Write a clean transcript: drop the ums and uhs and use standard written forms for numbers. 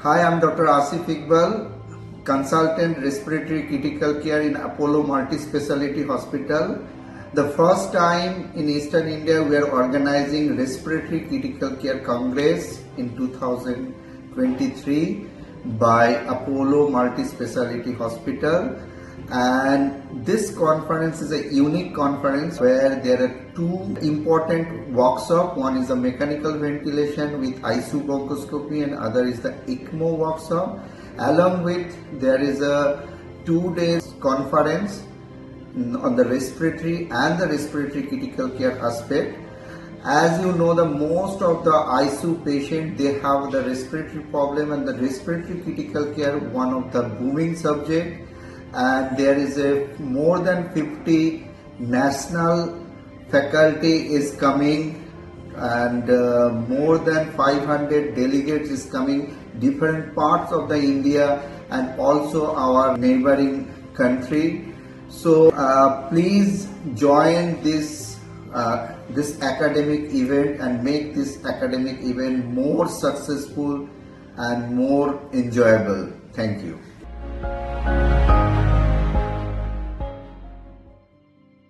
Hi, I'm Dr. Asif Iqbal, Consultant Respiratory Critical Care in Apollo Multispeciality Hospital. The first time in Eastern India we are organizing Respiratory Critical Care Congress in 2023 by Apollo Multispeciality Hospital. And this conference is a unique conference where there are two important workshops. One is the mechanical ventilation with ICU bronchoscopy and other is the ECMO workshop. Along with there is a 2 days conference on the respiratory and the respiratory critical care aspect. As you know, the most of the ICU patient, they have the respiratory problem, and the respiratory critical care one of the booming subject. And there is a more than 50 national faculty is coming, and more than 500 delegates is coming different parts of the India and also our neighboring country. So please join this academic event and make this academic event more successful and more enjoyable. Thank you.